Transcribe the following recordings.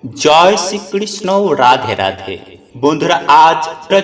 জয় শ্রীকৃষ্ণ। রাধে রাধে। বন্ধুরা, আজ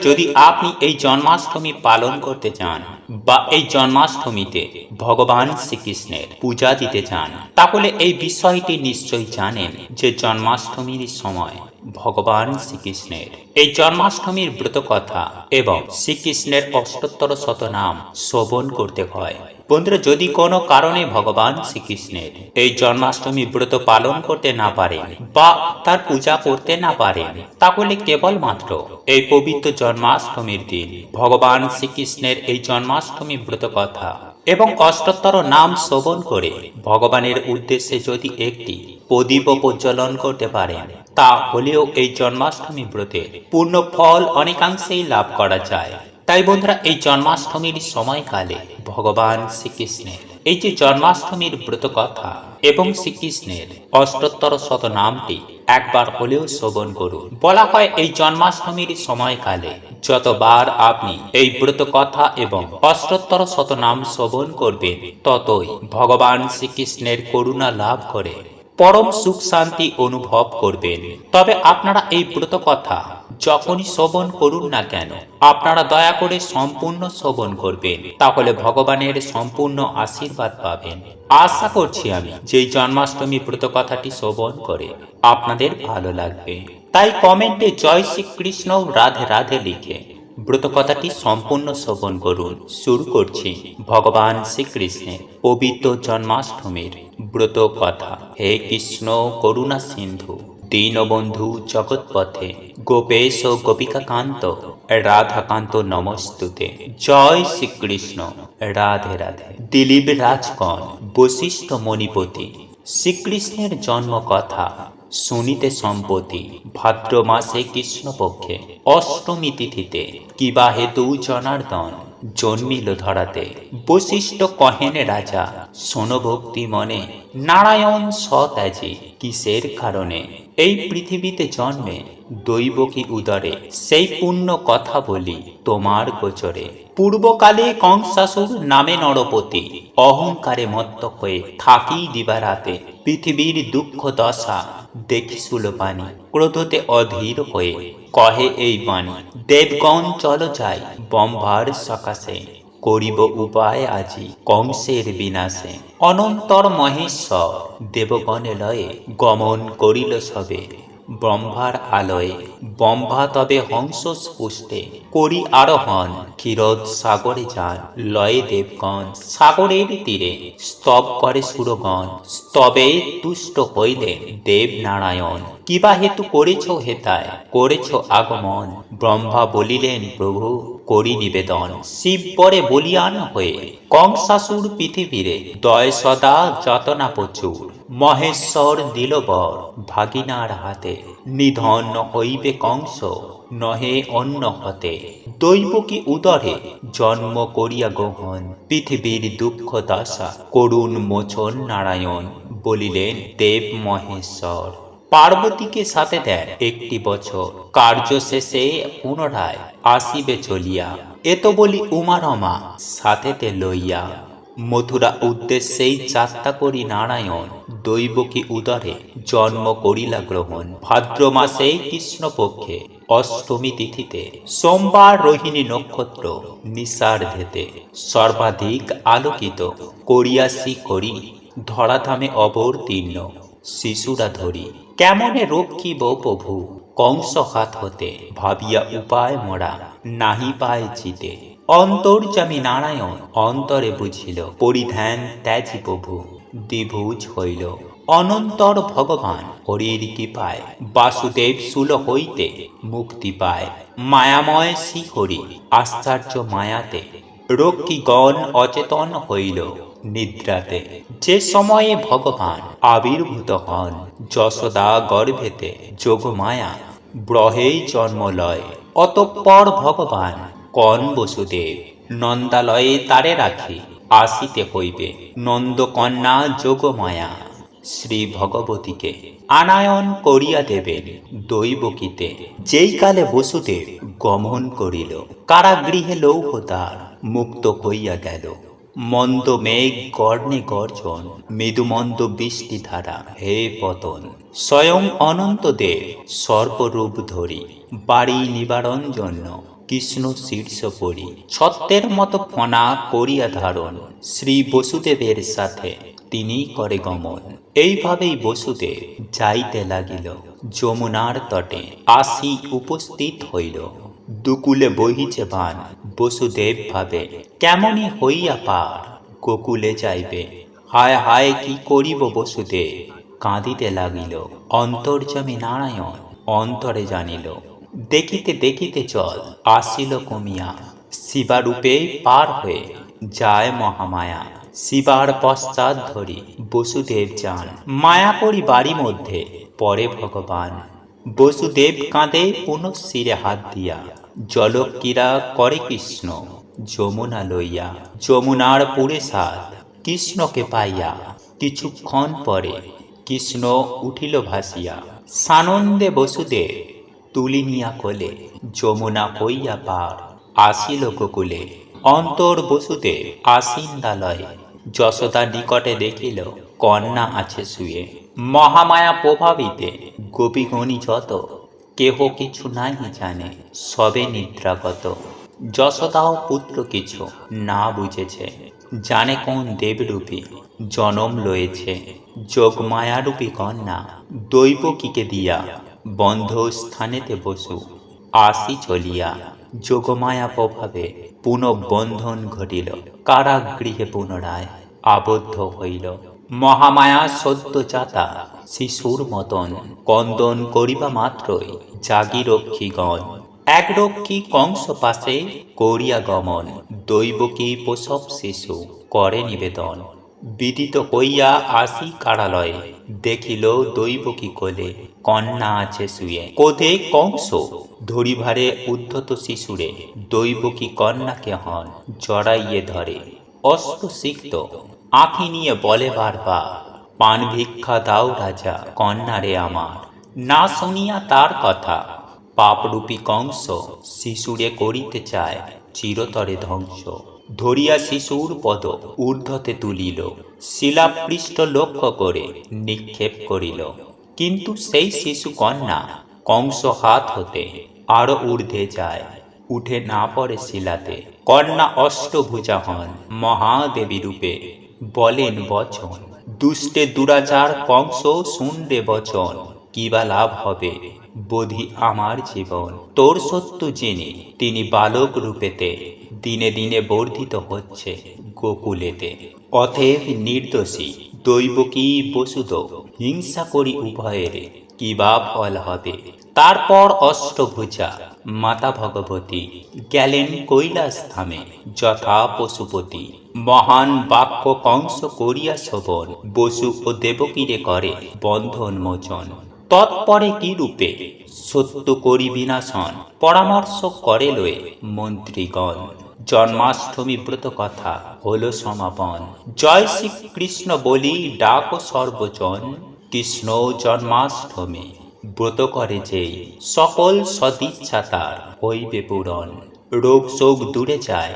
যদি আপনি এই জন্মাষ্টমী পালন করতে চান বা এই জন্মাষ্টমীতে ভগবান শ্রীকৃষ্ণের পূজা দিতে চান, তাহলে এই বিষয়টি নিশ্চয়ই জানেন যে জন্মাষ্টমীর সময় ভগবান শ্রীকৃষ্ণের এই জন্মাষ্টমীর ব্রত কথা এবং শ্রীকৃষ্ণের অষ্টোত্তর শতনাম শ্রবণ করতে হয়। বন্ধুরা, যদি কোনো কারণে ভগবান শ্রীকৃষ্ণের এই জন্মাষ্টমী ব্রত পালন করতে না পারেন বা তার পূজা করতে না পারেন, তাহলে কেবলমাত্র এই পবিত্র জন্মাষ্টমীর দিন ভগবান শ্রীকৃষ্ণের এই জন্মাষ্টমী ব্রত কথা এবং অষ্টোত্তর নাম শ্রবণ করে ভগবানের উদ্দেশ্যে যদি একটি প্রদীপ প্রজ্বলন করতে পারেন, তা হলেও এই জন্মাষ্টমী ব্রতের পূর্ণ ফল অনেকাংশেই লাভ করা যায়। তাই বন্ধুরা, এই জন্মাষ্টমীর সময়কালে ভগবান শ্রীকৃষ্ণের এই যে জন্মাষ্টমীর ব্রত কথা এবং শ্রীকৃষ্ণের অষ্টোত্তর শত নামটি একবার হলেও শ্রবণ করুন। বলা হয় এই জন্মাষ্টমীর সময়কালে যতবার আপনি এই ব্রত কথা এবং অষ্টোত্তর শত নাম শ্রবণ করবেন, ততই ভগবান শ্রীকৃষ্ণের করুণা লাভ করে পরম সুখ শান্তি অনুভব করবেন। তবে আপনারা এই ব্রত কথা যখনই শ্রবণ করুন না কেন, আপনারা দয়া করে সম্পূর্ণ শ্রবণ করবেন, তাহলে ভগবানের সম্পূর্ণ আশীর্বাদ পাবেন। আশা করছি আমি যে জন্মাষ্টমী ব্রত কথাটি শ্রবণ করে আপনাদের ভালো লাগবে। তাই কমেন্টে জয় শ্রীকৃষ্ণ রাধে রাধে লিখে ব্রত কথাটি সম্পূর্ণ শ্রবণ করুন। শুরু করছি ভগবান শ্রীকৃষ্ণের পবিত্র জন্মাষ্টমীর ব্রত কথা। হে কৃষ্ণ করুণা সিন্ধু দীনবন্ধু জগৎপথে গোপেশ ও গোপিকাকান্ত রাধাকান্ত নমস্তুতে। জয় শ্রীকৃষ্ণ রাধে রাধে। দিলীপ রাজগণ বশিষ্ঠ মণিপতি শ্রীকৃষ্ণের জন্ম কথা শুনিতে সম্পত্তি ভাদ্র মাসে কৃষ্ণপক্ষে অষ্টমী তিথিতে কিবা হেতু জনার্দন জন্মিল ধরাতে। বশিষ্ঠ কহেন রাজা শোনো ভক্তি মনে, নারায়ণ সত্যাজি কিসের কারণে এই পৃথিবীতে জন্মে দৈব কি উদরে, সেই পুণ্য কথা বলি তোমার গোচরে। পূর্বকালে কংসাসুর নামে নরপতি অহংকারে মত্ত হয়ে থাকি দিবারাতে। পৃথিবীর দুঃখ দশা দেখি সুলপানি ক্রোধতে অধীর হয়ে কহে এই বাণী। দেবগণ চল যাই ব্রহ্মার সকাশে, করিব উপায় আজি কংসের বিনাশে। অনন্তর মহেশ্বর দেবগণে লয়ে গমন করিল সবে ব্রহ্মার আলয়ে। ব্রহ্মা তবে হংস পুষ্টে করি আরোহণ ক্ষীরোদ সাগরে যান লয়ে দেবগণ। সাগরের তীরে স্তব করে সুরগণ, স্তবে তুষ্ট হইলে দেব নারায়ণ। কিবা হেতু করেছ হেতায় করেছ আগমন, ব্রহ্মা বলিলেন প্রভু করি নিবেদন। শিব পরে বলিয়ান হয়ে কংসাসুর পৃথিবীরে দয় সদা যতনা প্রচুর। মহেশ্বর দিল বর ভাগিনার হাতে, নিধন হইবে কংস নহে অন্য হতে। দৈব কি উদরে জন্ম করিয়া গ্রহণ, পৃথিবীর দুঃখ দশা করুণ মোচন নারায়ণ। বলিলেন দেব মহেশ্বর পার্বতীকে সাথে দেন একটি বছর, কার্য শেষে পুনরায় আসিবে চলিয়া। এত বলি উমা রমা সাথেতে লইয়া, মথুরা উদ্দেশ্যেই যাত্রা করি নারায়ণ। দৈবকী উদরে জন্ম করিলা গ্রহণ, ভাদ্র মাসে কৃষ্ণপক্ষে অষ্টমী তিথিতে। সোমবার রোহিণী নক্ষত্র নিশার্ধেতে, সর্বাধিক আলোকিত করিয়াছি করি ধরাধামে অবতীর্ণ শিশুরা ধরি। কেমনে রক্ষিব প্রভু কংস হাত হতে, ভাবিয়া উপায় মোরা নাহি পায় জিতে। অন্তর্যামী নারায়ণ অন্তরে বুঝিল, পরিধ্যান ত্যাজি প্রভু দ্বিভুজ হইল। অনন্তর ভগবান হরির কৃপায় বাসুদেব শূল হইতে মুক্তি পায়। মায়াময় শ্রী হরি আশ্চর্য মায়াতে, রক্ষীগণ অচেতন হইল নিদ্রাতে। যে সময়ে ভগবান আবির্ভূত হন যশোদা গর্ভেতে, যোগমায়া ব্রহেই জন্মলয়। অতঃপর ভগবান কন বসুদেব নন্দালয়ে তারে রাখি আসিতে হইবে। নন্দকন্যা যোগমায়া শ্রী ভগবতীকে আনায়ন করিয়া দেবেন দৈবকীতে। যেই কালে বসুদেব গমন করিল, কারাগৃহে লৌহদ্বার মুক্ত হইয়া গেল। মন্দ মেঘ গর্ণে গর্জন, মৃদুমন্দ বৃষ্টি ধারা হে পতন। স্বয়ং অনন্ত দেব সর্বরূপ ধরি, বাড়ি নিবারণ জন্য কৃষ্ণ শীর্ষ পরি। ছত্রের মতো ফণা করিয়া ধারণ, শ্রী বসুদেবের সাথে তিনি করে গমন। এইভাবেই বসুদেব যাইতে লাগিল যমুনার তটে, আসি উপস্থিত হইল দুকুলে বহিছে বান। বসুদেব ভাবে কেমনই হইয়া পার, গোকুলে যাইবে। হায় হায় কি করিব বসুদেব, কাঁদিতে লাগিল। অন্তর্যামী নারায়ণ অন্তরে জানিল, দেখিতে দেখিতে জল আসিল কমিয়া। শিবারূপে পার হয়ে যায় মহামায়া, শিবার পশ্চাৎ ধরি বসুদেব যান। মায়া করি বাড়ি মধ্যে পরে ভগবান, বসুদেব কাঁদে পুনঃ শিরে হাত দিয়া। জলক্রীড়া করে কৃষ্ণ যমুনা লইয়া, যমুনার পুরে সাত কৃষ্ণকে পাইয়া। কিছুক্ষণ পরে কৃষ্ণ উঠিল ভাসিয়া, সানন্দে বসুদেব তুলি নিয়া কোলে। যমুনা হইয়া পার আসিল গোকুলে, অন্তর বসুদেব আসীন্দালয়ে। যশোদা নিকটে দেখিল কন্যা আছে শুয়ে, মহামায়া প্রভাবিতে গোপীগণী যত। কেহ কিছু নাই জানে সবে নিদ্রাগত। যশোদাও পুত্র কিছু না বুঝেছে, জানে কোন দেবরূপী জনম লয়েছে। যোগমায়ারূপী কন্যা দৈবকীকে দিয়া, বন্ধ স্থানেতে বসু আসি চলিয়া। যোগমায়া প্রভাবে পুনঃবন্ধন ঘটিল, কারাগৃহে পুনরায় আবদ্ধ হইল। মহামায়া সদ্যজাতা শিশুর মতন, কন্দন করিবা মাত্রই জাগি রক্ষীগণ। এক রক্ষী কংস পাশে করিয়া গমন, দৈবকী প্রসব শিশু করে নিবেদন। বিদিত হইয়া আসি কারালয়ে, দেখিল দৈবকী কোলে কন্যা আছে শুয়ে। ক্রোধে কংস ধরিভারে উদ্ধত শিশুরে, দৈবকী কন্যাকে হন জড়াইয়ে ধরে। অস্ত্র সিক্ত আঁখি নিয়ে বলে বারবার, পান ভিক্ষা দাও রাজা কন্যারে আমার। না শুনিয়া তার কথা পাপরূপী কংস, শিশুরে করিতে চায় চিরতরে ধ্বংস। ধরিয়া শিশুর পদ ঊর্ধ্বতে তুলিল, শিলাপৃষ্ঠ লক্ষ্য করে নিক্ষেপ করিল। কিন্তু সেই শিশু কন্যা কংস হাত হতে আরো ঊর্ধ্বে যায়, উঠে না পড়ে শিলাতে। কন্যা অষ্টভুজা হন মহাদেবী রূপে, বলেন বচন দুষ্টে দুরাচার কংস শুনবে বচন। কিবা লাভ হবে বোধি আমার জীবন, তোর সত্য জেনে তিনি বালক রূপেতে দিনে দিনে বর্ধিত হচ্ছে গোকুলেতে। অতএব নির্দোষী দৈবকী বসুদ হিংসা করি উভয়ের, কিবা ফল হবে। তারপর অষ্টভুজা মাতা ভগবতী গেলেন কৈলাস ধামে যথা পশুপতি। মহান বাক্য কংস করিয়া শোভন, বসু ও দেবকীরে করে বন্ধন মোচন। তৎপরে কি রূপে সত্য করি বিনাশন, পরামর্শ করে লয়ে মন্ত্রীগণ। জন্মাষ্টমী ব্রত কথা হলো সমাপন, জয় শ্রীকৃষ্ণ বলি ডাক সর্বজন। কৃষ্ণ জন্মাষ্টমী ব্রত করে যেই, সকল সদিচ্ছা তার হইবে পূরণ। রোগ শোক দূরে যায়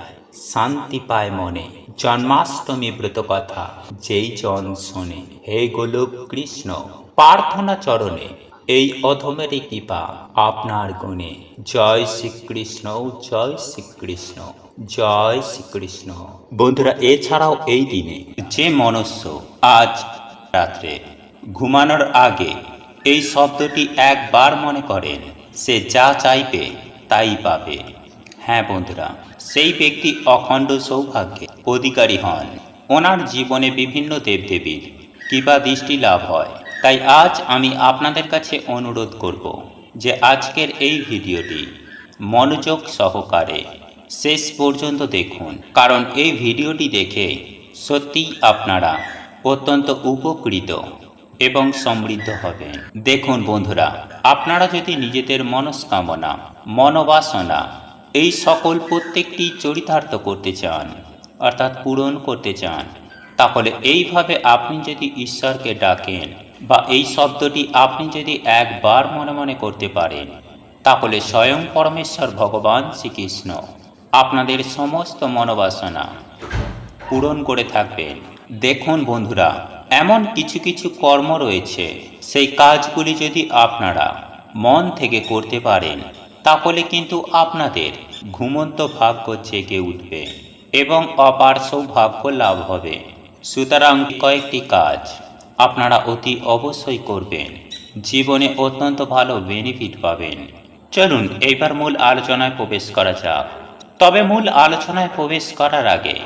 শান্তি পায় মনে, জন্মাষ্টমী ব্রত কথা যেই জন শোনে। হে গোলক কৃষ্ণ প্রার্থনা চরণে, এই অধমের কৃপা আপনার গুণে। জয় শ্রীকৃষ্ণ, জয় শ্রীকৃষ্ণ, জয় শ্রীকৃষ্ণ। বন্ধুরা, এছাড়াও এই দিনে যে মনুষ্য আজ রাত্রে ঘুমানোর আগে এই শব্দটি একবার মনে করেন, সে যা চাইবে তাই পাবে। হ্যাঁ বন্ধুরা, সেই ব্যক্তি অখণ্ড সৌভাগ্যের অধিকারী হন। ওনার জীবনে বিভিন্ন দেবদেবীর কৃপা দৃষ্টি লাভ হয়। তাই আজ আমি আপনাদের কাছে অনুরোধ করব যে আজকের এই ভিডিওটি মনোযোগ সহকারে শেষ পর্যন্ত দেখুন, কারণ এই ভিডিওটি দেখে সত্যিই আপনারা অত্যন্ত উপকৃত এবং সমৃদ্ধ হবেন। দেখুন বন্ধুরা, আপনারা যদি নিজেদের মনস্কামনা মনোবাসনা এই সকল প্রত্যেকটি চরিতার্থ করতে চান, অর্থাৎ পূরণ করতে চান, তাহলে এইভাবে আপনি যদি ঈশ্বরকে ডাকেন বা এই শব্দটি আপনি যদি একবার মনে মনে করতে পারেন, তাহলে স্বয়ং পরমেশ্বর ভগবান শ্রীকৃষ্ণ আপনাদের সমস্ত মনোবাসনা পূরণ করে থাকবেন। দেখুন বন্ধুরা, এমন কিছু কিছু কর্ম রয়েছে, সেই কাজগুলি যদি আপনারা মন থেকে করতে পারেন, তাহলে কিন্তু আপনাদের ঘুমন্ত ভাগ্য জেগে উঠবে এবং অপার সৌভাগ্য লাভ হবে। সুতরাং কয়েকটি কাজ আপনারা অতি অবশ্যই করবেন, জীবনে অত্যন্ত ভালো বেনিফিট পাবেন। চলুন এইবার মূল আলোচনায় প্রবেশ করা যাক। তবে মূল আলোচনায় প্রবেশ করার আগে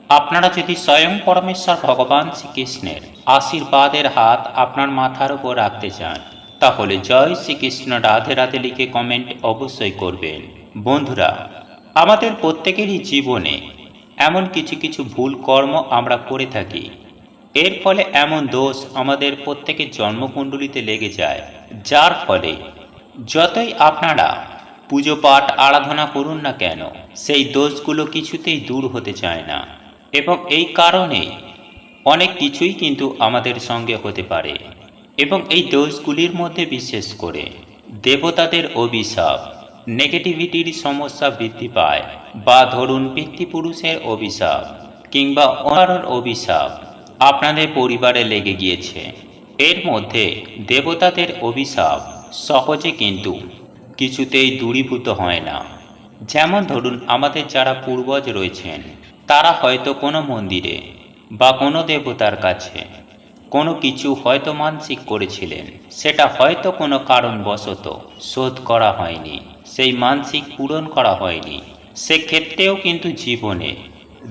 আপনারা যদি স্বয়ং পরমেশ্বর ভগবান শ্রীকৃষ্ণের আশীর্বাদের হাত আপনার মাথার উপর রাখতে চান, তাহলে জয় শ্রীকৃষ্ণ রাধে রাধে লিখে কমেন্ট অবশ্যই করবেন। বন্ধুরা, আমাদের প্রত্যেকেরই জীবনে এমন কিছু কিছু ভুল কর্ম আমরা করে থাকি, এর ফলে এমন দোষ আমাদের প্রত্যেকের জন্মকুণ্ডলিতে লেগে যায়, যার ফলে যতই আপনারা পুজো পাঠ আরাধনা করুন না কেন, সেই দোষগুলো কিছুতেই দূর হতে চায় না। এবং এই কারণে অনেক কিছুই কিন্তু আমাদের সঙ্গে হতে পারে। এবং এই দোষগুলির মধ্যে বিশেষ করে দেবতাদের অভিশাপ, নেগেটিভিটির সমস্যা বৃদ্ধি পায়, বা ধরুন পিতৃপুরুষের অভিশাপ কিংবা অন্যের অভিশাপ আপনাদের পরিবারে লেগে গিয়েছে। এর মধ্যে দেবতাদের অভিশাপ সহজে কিন্তু কিছুতেই দূরীভূত হয় না। যেমন ধরুন, আমাদের যারা পূর্বজ রয়েছেন, তারা হয়তো কোনো মন্দিরে বা কোনো দেবতার কাছে কোনো কিছু হয়তো মানসিক করেছিলেন, সেটা হয়তো কোনো কারণবশত শোধ করা হয়নি, সেই মানসিক পূরণ করা হয়নি। সেক্ষেত্রেও কিন্তু জীবনে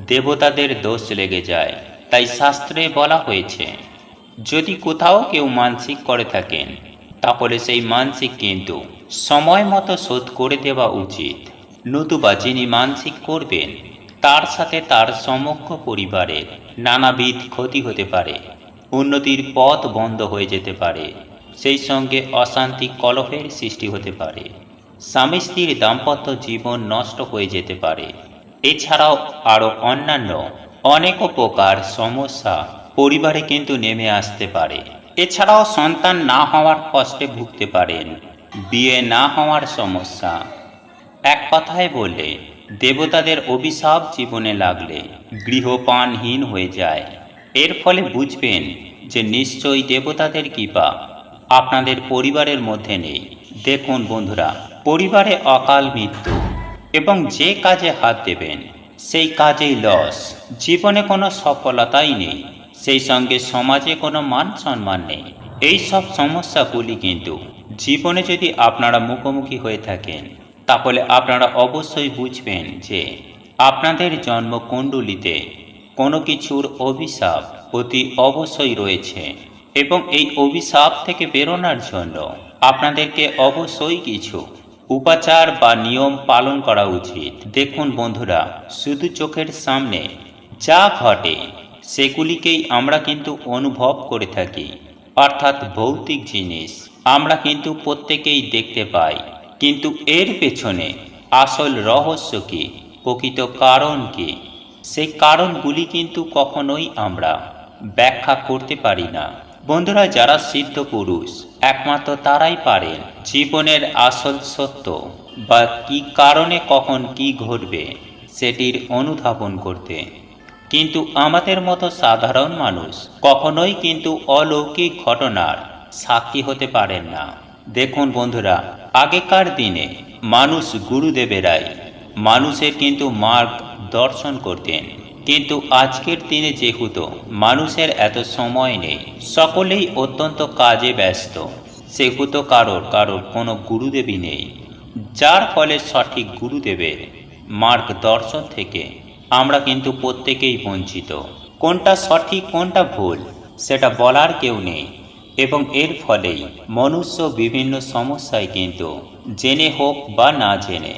দেবতাদের দোষ লেগে যায়। তাই শাস্ত্রে বলা হয়েছে, যদি কোথাও কেউ মানসিক করে থাকেন, তাহলে সেই মানসিক কিন্তু সময় মতো শোধ করে দেওয়া উচিত। নতুবা যিনি মানসিক করবেন, তার সাথে তার সমগ্র পরিবারের নানাবিধ ক্ষতি হতে পারে, উন্নতির পথ বন্ধ হয়ে যেতে পারে, সেই সঙ্গে অশান্তি কলহের সৃষ্টি হতে পারে, স্বামী স্ত্রীর দাম্পত্য জীবন নষ্ট হয়ে যেতে পারে। এছাড়াও আরও অন্যান্য অনেক প্রকার সমস্যা পরিবারে কিন্তু নেমে আসতে পারে। এছাড়াও সন্তান না হওয়ার কষ্টে ভুগতে পারেন, বিয়ে না হওয়ার সমস্যা। এক কথায় বললে, দেবতাদের অভিশাপ জীবনে লাগলে গৃহপানহীন হয়ে যায়। এর ফলে বুঝবেন যে নিশ্চয়ই দেবতাদের কৃপা আপনাদের পরিবারের মধ্যে নেই। দেখুন বন্ধুরা, পরিবারে অকাল মৃত্যু এবং যে কাজে হাত দেবেন সেই কাজেই লস, জীবনে কোনো সফলতাই নেই, সেই সঙ্গে সমাজে কোনো মান সম্মান নেই। এই সব সমস্যাগুলি কিন্তু জীবনে যদি আপনারা মুখোমুখি হয়ে থাকেন, তাহলে আপনারা অবশ্যই বুঝবেন যে আপনাদের জন্মকুণ্ডলিতে কোনো কিছুর অভিশাপ অতি অবশ্যই রয়েছে। এবং এই অভিশাপ থেকে বেরোনোর জন্য আপনাদেরকে অবশ্যই কিছু উপাচার বা নিয়ম পালন করা উচিত। দেখুন বন্ধুরা, শুধু চোখের সামনে যা ঘটে সেগুলিকেই আমরা কিন্তু অনুভব করে থাকি, অর্থাৎ ভৌতিক জিনিস আমরা কিন্তু প্রত্যেকেই দেখতে পাই, কিন্তু এর পেছনে আসল রহস্য কি, প্রকৃত কারণ কি, সেই কারণগুলি কিন্তু কখনোই আমরা ব্যাখ্যা করতে পারি না। বন্ধুরা, যারা সিদ্ধ পুরুষ, একমাত্র তারাই পারেন জীবনের আসল সত্য বা কি কারণে কখন কি ঘটবে সেটির অনুধাবন করতে। কিন্তু আমাদের মতো সাধারণ মানুষ কখনোই কিন্তু অলৌকিক ঘটনার সাক্ষী হতে পারেন না। দেখুন বন্ধুরা, আগেকার দিনে মানুষ গুরুদেবেরাই মানুষের কিন্তু মার্গ দর্শন করতেন, কিন্তু আজকের দিনে যেহেতু মানুষের এত সময় নেই, সকলেই অত্যন্ত কাজে ব্যস্ত, সেহেতু কারোর কোনো গুরুদেবই নেই, যার ফলে সঠিক গুরুদেবের মার্গদর্শন থেকে আমরা কিন্তু প্রত্যেকেই বঞ্চিত। কোনটা সঠিক কোনটা ভুল সেটা বলার কেউ নেই, এবং এর ফলেই মনুষ্য বিভিন্ন সমস্যায় কিন্তু জেনে হোক বা না জেনে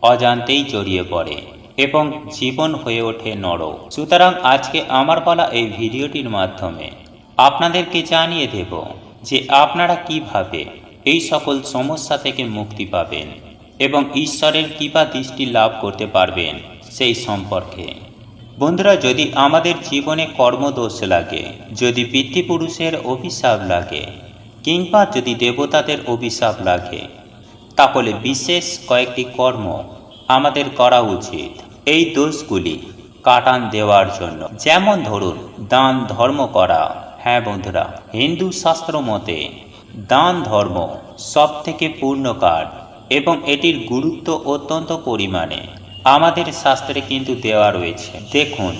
অজান্তেই জড়িয়ে পড়ে এবং জীবন হয়ে ওঠে নরক। সুতরাং আজকে আমার বলা এই ভিডিওটির মাধ্যমে আপনাদেরকে জানিয়ে দেব যে আপনারা কিভাবে এই সকল সমস্যা থেকে মুক্তি পাবেন এবং ঈশ্বরের কৃপা দৃষ্টি লাভ করতে পারবেন সেই সম্পর্কে। বন্ধুরা, যদি আমাদের জীবনে কর্মদোষ লাগে, যদি পিতৃপুরুষের অভিশাপ লাগে, কিংবা যদি দেবতাদের অভিশাপ লাগে, তাহলে বিশেষ কয়েকটি কর্ম আমাদের করা উচিত। এই দোষগুলি কাটান দেওয়ার জন্য। যেমন ধরুন দান ধর্ম করা। হ্যাঁ বন্ধুরা, হিন্দু শাস্ত্র মতে দান ধর্ম সব থেকে পূর্ণ কাজ এবং এটির গুরুত্ব অত্যন্ত পরিমাণে আমাদের শাস্ত্রে কিন্তু দেওয়া রয়েছে। দেখুন,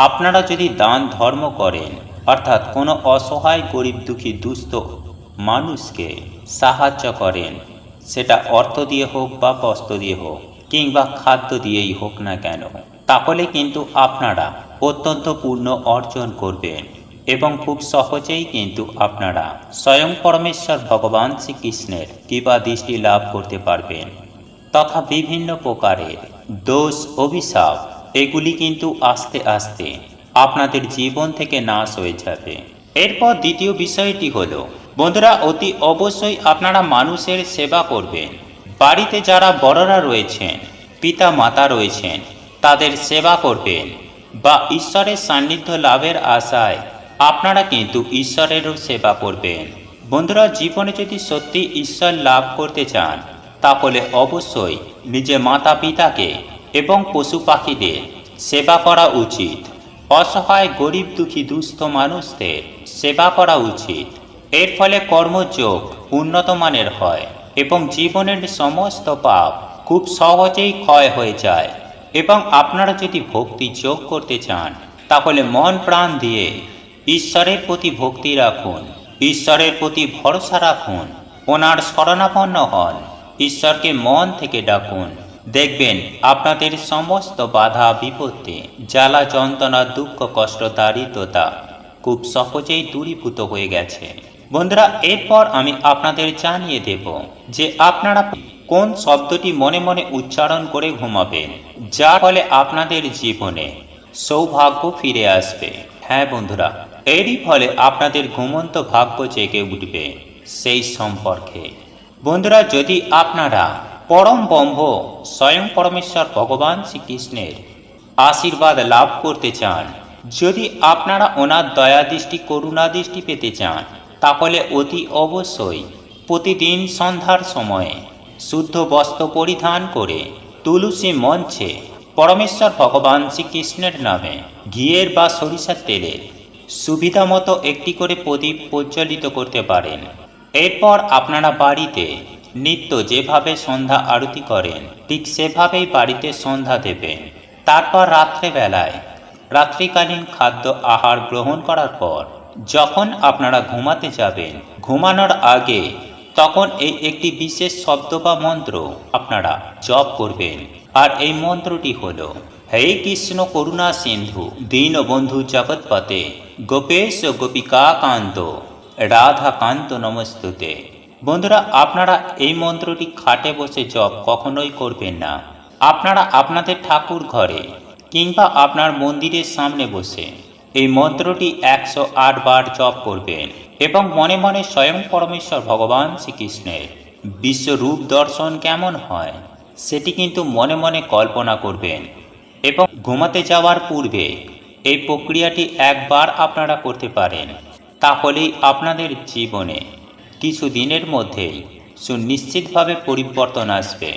আপনারা যদি দান ধর্ম করেন, অর্থাৎ কোনো অসহায় গরিব দুঃখী দুস্থ মানুষকে সাহায্য করেন, সেটা অর্থ দিয়ে হোক বা বস্ত্র দিয়ে হোক কিংবা খাদ্য দিয়েই হোক না কেন, তাহলে কিন্তু আপনারা অত্যন্ত পূর্ণ অর্জন করবেন এবং খুব সহজেই কিন্তু আপনারা স্বয়ং পরমেশ্বর ভগবান শ্রীকৃষ্ণের কৃপা দৃষ্টি লাভ করতে পারবেন তথা বিভিন্ন প্রকারের দোষ অভিশাপ এগুলি কিন্তু আস্তে আস্তে আপনাদের জীবন থেকে নাশ হয়ে যাবে। এরপর দ্বিতীয় বিষয়টি হলো বন্ধুরা, অতি অবশ্যই আপনারা মানুষের সেবা করবেন। বাড়িতে যারা বড়রা রয়েছেন, পিতা মাতা রয়েছেন, তাদের সেবা করবেন বা ঈশ্বরের সান্নিধ্য লাভের আশায় আপনারা কিন্তু ঈশ্বরেরও সেবা করবেন। বন্ধুরা, জীবনে যদি সত্যি ঈশ্বর লাভ করতে চান, তাহলে অবশ্যই নিজের মাতা পিতাকে এবং পশু পাখিদের সেবা করা উচিত। অসহায় গরিব দুঃখী দুস্থ মানুষদের সেবা করা উচিত। এর ফলে কর্মযোগ উন্নত মানের হয় এবং জীবনের সমস্ত পাপ খুব সহজেই ক্ষয় হয়ে যায়। এবং আপনারা যদি ভক্তি যোগ করতে চান, তাহলে মন প্রাণ দিয়ে ঈশ্বরের প্রতি ভক্তি রাখুন, ঈশ্বরের প্রতি ভরসা রাখুন, ওনার শরণাপন্ন হন, ঈশ্বরকে মন থেকে ডাকুন। দেখবেন আপনাদের সমস্ত বাধা বিপত্তি, জ্বালা যন্ত্রণা, দুঃখ কষ্ট দারিদ্রতা খুব সহজেই দূরীভূত হয়ে গেছে। বন্ধুরা, এরপর আমি আপনাদের জানিয়ে দেব যে আপনারা কোন শব্দটি মনে মনে উচ্চারণ করে ঘুমাবেন, যার ফলে আপনাদের জীবনে সৌভাগ্য ফিরে আসবে। হ্যাঁ বন্ধুরা, এরই ফলে আপনাদের ঘুমন্ত ভাগ্য জেগে উঠবে। সেই সম্পর্কে বন্ধুরা, যদি আপনারা পরম ব্রহ্ম স্বয়ং পরমেশ্বর ভগবান শ্রীকৃষ্ণের আশীর্বাদ লাভ করতে চান, যদি আপনারা ওনার দয়া দৃষ্টি করুণা দৃষ্টি পেতে চান, তাহলে অতি অবশ্যই প্রতিদিন সন্ধ্যার সময়ে শুদ্ধ বস্ত্র পরিধান করে তুলসী মঞ্চে পরমেশ্বর ভগবান শ্রীকৃষ্ণের নামে ঘিয়ের বা সরিষার তেলের সুবিধা মতো একটি করে প্রদীপ প্রজ্বলিত করতে পারেন। এরপর আপনারা বাড়িতে নিত্য যেভাবে সন্ধ্যা আরতি করেন, ঠিক সেভাবেই বাড়িতে সন্ধ্যা দেবেন। তারপর রাত্রেবেলায় রাত্রিকালীন খাদ্য আহার গ্রহণ করার পর যখন আপনারা ঘুমাতে যাবেন, ঘুমানোর আগে তখন এই একটি বিশেষ শব্দ বা মন্ত্র আপনারা জপ করবেন। আর এই মন্ত্রটি হলো, হে কৃষ্ণ করুণা সিন্ধু দীনবন্ধু জগৎপতে গোপেশ গোপিকা কান্ত রাধা কান্ত নমস্তুতে। বন্ধুরা, আপনারা এই মন্ত্রটি খাটে বসে জপ কখনোই করবেন না। আপনারা আপনাদের ঠাকুর ঘরে কিংবা আপনার মন্দিরের সামনে বসে এই মন্ত্রটি 108 বার জপ করবেন এবং মনে মনে স্বয়ং পরমেশ্বর ভগবান শ্রীকৃষ্ণের বিশ্বরূপ দর্শন কেমন হয় সেটি কিন্তু মনে মনে কল্পনা করবেন। এবং ঘুমাতে যাওয়ার পূর্বে এই প্রক্রিয়াটি একবার আপনারা করতে পারেন, তাহলেই আপনাদের জীবনে কিছু দিনের মধ্যেই সুনিশ্চিতভাবে পরিবর্তন আসবে।